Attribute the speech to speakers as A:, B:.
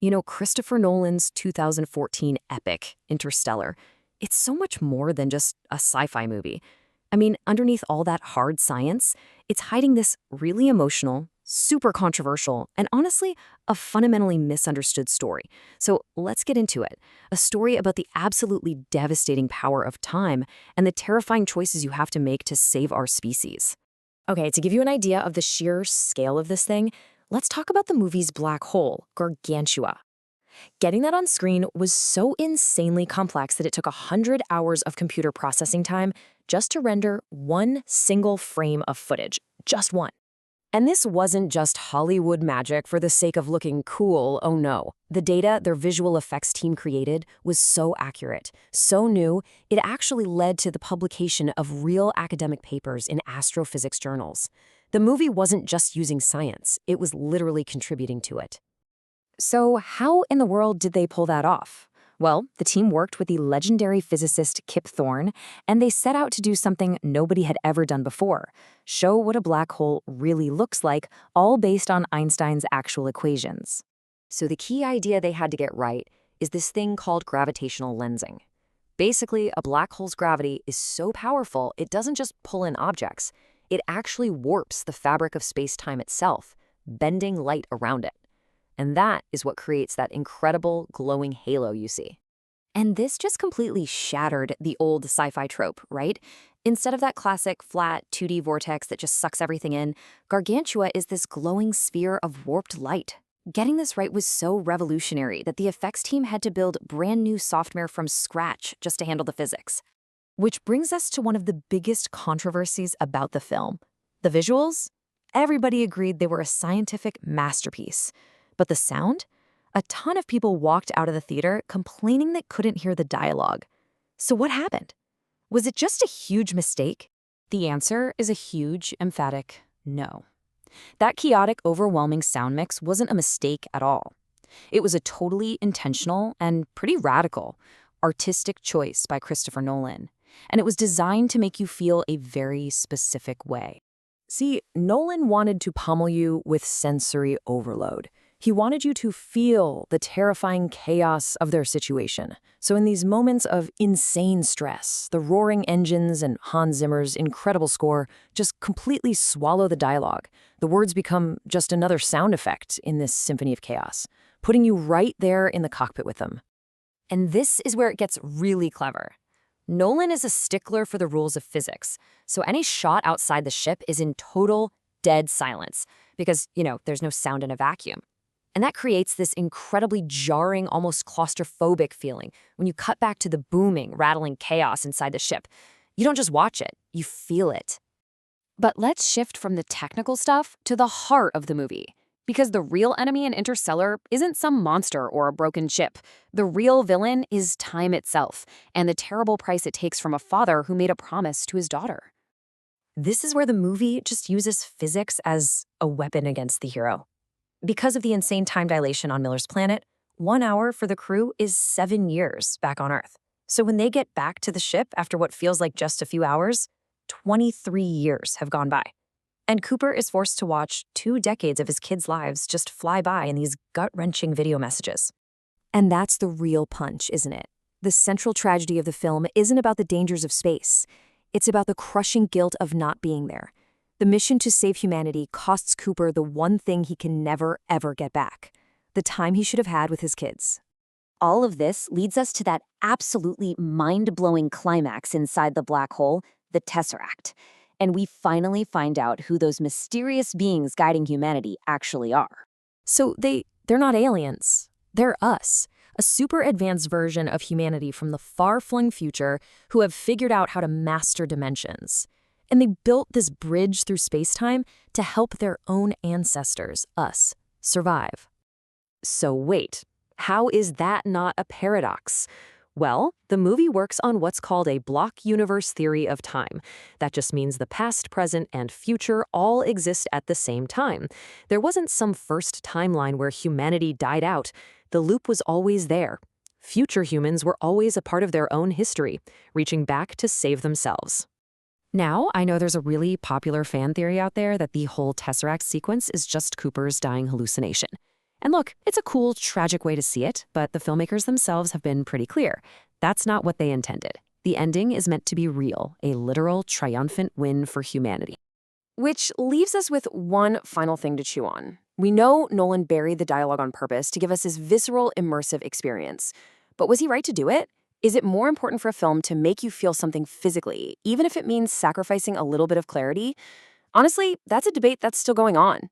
A: You know, Christopher Nolan's 2014 epic, Interstellar, it's so much more than just a sci-fi movie. I mean, underneath all that hard science, it's hiding this really emotional, super controversial, and honestly, a fundamentally misunderstood story. So let's get into it. A story about the absolutely devastating power of time and the terrifying choices you have to make to save our species. Okay, to give you an idea of the sheer scale of this thing, let's talk about the movie's black hole, Gargantua. Getting that on screen was so insanely complex that it took 100 hours of computer processing time just to render one single frame of footage. Just one. And this wasn't just Hollywood magic for the sake of looking cool, oh no. The data their visual effects team created was so accurate, so new, it actually led to the publication of real academic papers in astrophysics journals. The movie wasn't just using science, it was literally contributing to it. So how in the world did they pull that off? Well, the team worked with the legendary physicist Kip Thorne, and they set out to do something nobody had ever done before, show what a black hole really looks like, all based on Einstein's actual equations. So the key idea they had to get right is this thing called gravitational lensing. Basically, a black hole's gravity is so powerful it doesn't just pull in objects, it actually warps the fabric of space-time itself, bending light around it. And that is what creates that incredible glowing halo you see. And this just completely shattered the old sci-fi trope, right? Instead of that classic flat 2D vortex that just sucks everything in, Gargantua is this glowing sphere of warped light. Getting this right was so revolutionary that the effects team had to build brand new software from scratch just to handle the physics. Which brings us to one of the biggest controversies about the film. The visuals? Everybody agreed they were a scientific masterpiece. But the sound? A ton of people walked out of the theater complaining they couldn't hear the dialogue. So what happened? Was it just a huge mistake? The answer is a huge, emphatic no. That chaotic, overwhelming sound mix wasn't a mistake at all. It was a totally intentional and pretty radical, artistic choice by Christopher Nolan. And it was designed to make you feel a very specific way. See, Nolan wanted to pummel you with sensory overload. He wanted you to feel the terrifying chaos of their situation. So in these moments of insane stress, the roaring engines and Hans Zimmer's incredible score just completely swallow the dialogue. The words become just another sound effect in this symphony of chaos, putting you right there in the cockpit with them. And this is where it gets really clever. Nolan is a stickler for the rules of physics, so any shot outside the ship is in total dead silence because, there's no sound in a vacuum. And that creates this incredibly jarring, almost claustrophobic feeling when you cut back to the booming, rattling chaos inside the ship. You don't just watch it, you feel it. But let's shift from the technical stuff to the heart of the movie. Because the real enemy in Interstellar isn't some monster or a broken ship. The real villain is time itself, and the terrible price it takes from a father who made a promise to his daughter. This is where the movie just uses physics as a weapon against the hero. Because of the insane time dilation on Miller's planet, 1 hour for the crew is 7 years back on Earth. So when they get back to the ship after what feels like just a few hours, 23 years have gone by. And Cooper is forced to watch 2 decades of his kids' lives just fly by in these gut-wrenching video messages. And that's the real punch, isn't it? The central tragedy of the film isn't about the dangers of space. It's about the crushing guilt of not being there. The mission to save humanity costs Cooper the one thing he can never, ever get back: the time he should have had with his kids. All of this leads us to that absolutely mind-blowing climax inside the black hole, the Tesseract. And we finally find out who those mysterious beings guiding humanity actually are. So they're not aliens. They're us, a super advanced version of humanity from the far-flung future who have figured out how to master dimensions. And they built this bridge through space-time to help their own ancestors, us, survive. So wait, how is that not a paradox? Well, the movie works on what's called a block universe theory of time. That just means the past, present, and future all exist at the same time. There wasn't some first timeline where humanity died out. The loop was always there. Future humans were always a part of their own history, reaching back to save themselves. Now, I know there's a really popular fan theory out there that the whole Tesseract sequence is just Cooper's dying hallucination. And look, it's a cool, tragic way to see it, but the filmmakers themselves have been pretty clear. That's not what they intended. The ending is meant to be real, a literal, triumphant win for humanity.
B: Which leaves us with one final thing to chew on. We know Nolan buried the dialogue on purpose to give us this visceral, immersive experience. But was he right to do it? Is it more important for a film to make you feel something physically, even if it means sacrificing a little bit of clarity? Honestly, that's a debate that's still going on.